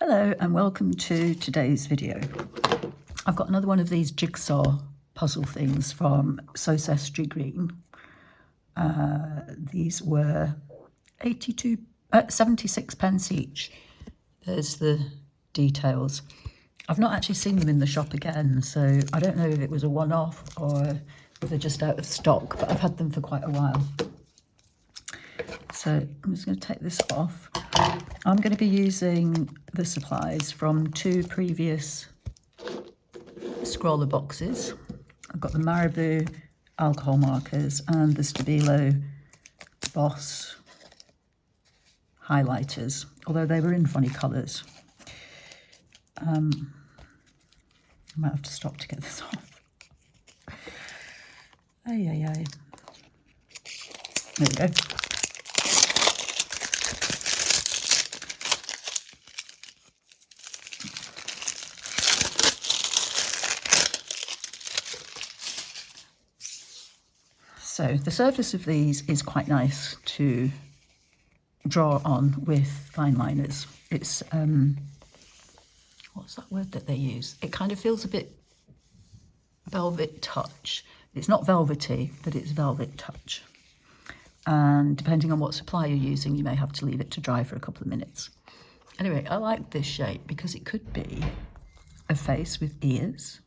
Hello and welcome to today's video. I've got another one of these jigsaw puzzle things from Sostrene Grene. These were 76 pence each. There's the details. I've not actually seen them in the shop again, so I don't know if it was a one-off or if they're just out of stock, but I've had them for quite a while. So I'm just going to take this off. I'm going to be using the supplies from two previous ScrawlrBoxes. I've got the Marabou alcohol markers and the Stabilo Boss highlighters, although they were in funny colours. I might have to stop to get this off. There we go. So the surface of these is quite nice to draw on with fine liners. It's, what's that word that they use? It kind of feels a bit velvet touch. It's not velvety, but it's velvet touch. And depending on what supply you're using, you may have to leave it to dry for a couple of minutes. Anyway, I like this shape because it could be a face with ears.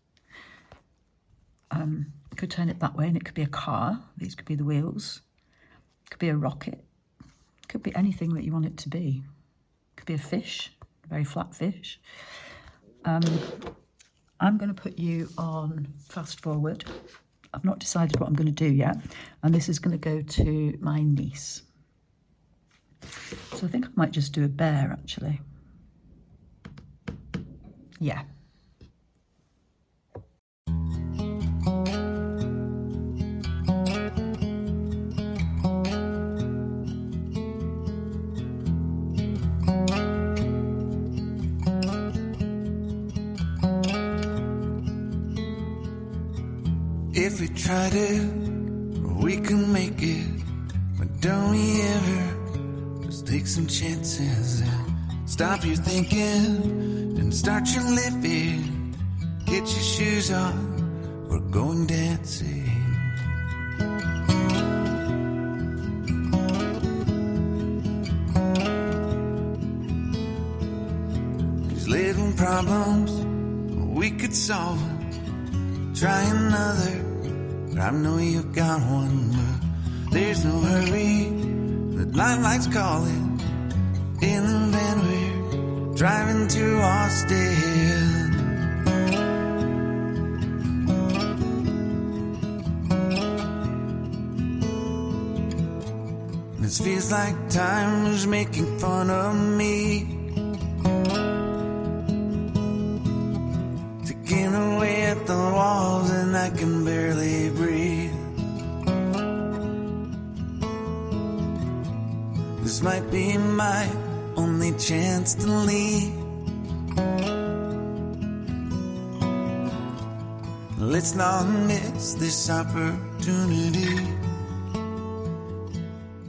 Could turn it that way and it could be a car. These could be the wheels. It could be a rocket. It could be anything that you want it to be. It could be a fish, a very flat fish. I'm going to put you on fast forward. I've not decided what I'm going to do yet. And this is going to go to my niece. So I think I might just do a bear actually. Yeah. If we tried it, we can make it. But don't we ever just take some chances and stop your thinking and start your living. Get your shoes on, we're going dancing. These little problems, we could solve them. Try another, but I know you got one. But there's no hurry, the light's calling. In the van we're driving to Austin. This feels like time is making fun of me. Taking away at the walls and I can barely breathe. This might be my only chance to leave. Let's not miss this opportunity.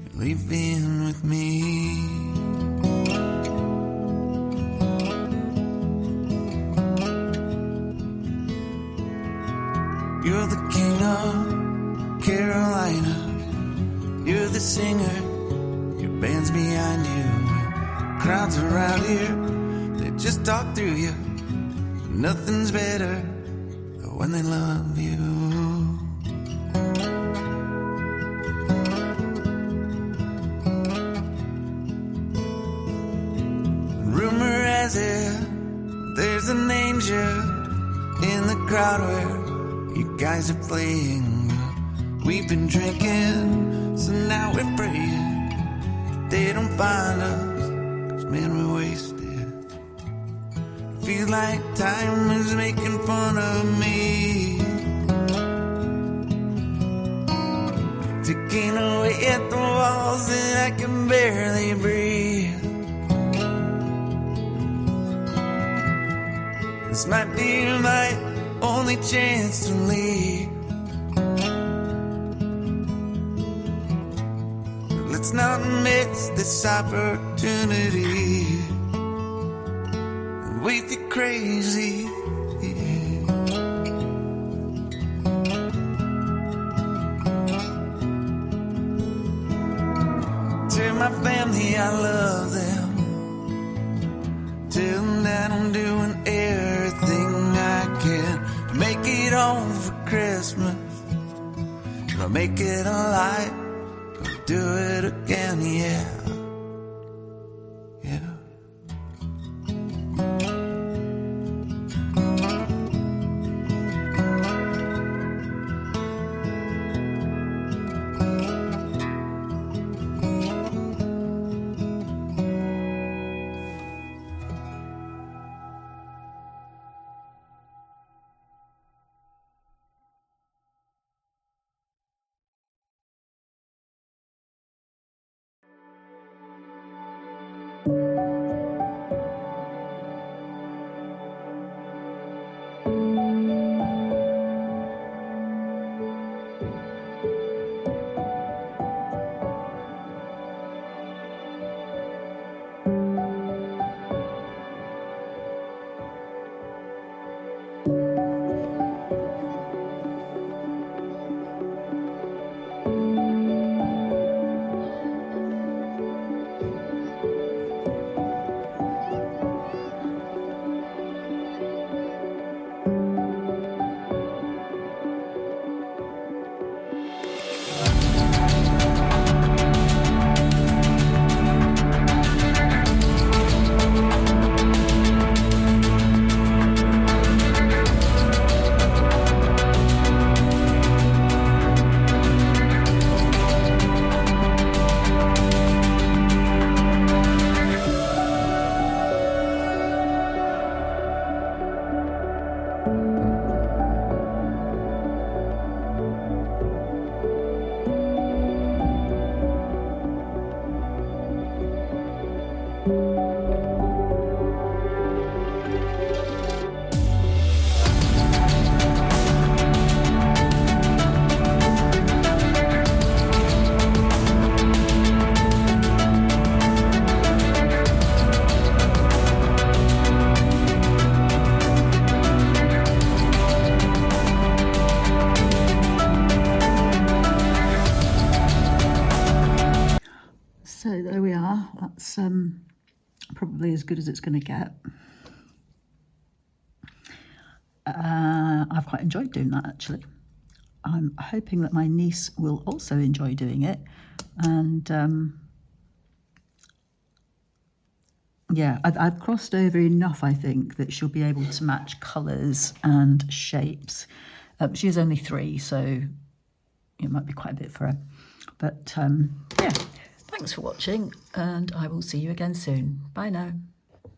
You're leaving with me. You're the king of Carolina. You're the singer, your band's behind you. Crowds around here, they just talk through you. Nothing's better when they love you. Rumor has it, there's an angel in the crowd where you guys are playing. We've been drinking, so now we're praying they don't find us, 'cause man, we're wasted. Feels like time is making fun of me. Taking away at the walls and I can barely breathe. This might be my only chance to leave. Let's not miss this opportunity. with you crazy. Yeah. To my family, I love them. Tell them that I'm doing everything I can to make it home for Christmas. Gonna make it alive, gonna do it again, yeah. Yeah. So there we are. That's probably as good as it's going to get. I've quite enjoyed doing that, actually. I'm hoping that my niece will also enjoy doing it. And yeah, I've crossed over enough, I think, that she'll be able to match colours and shapes. She is only 3, so it might be quite a bit for her. But yeah, thanks for watching, and I will see you again soon. Bye now.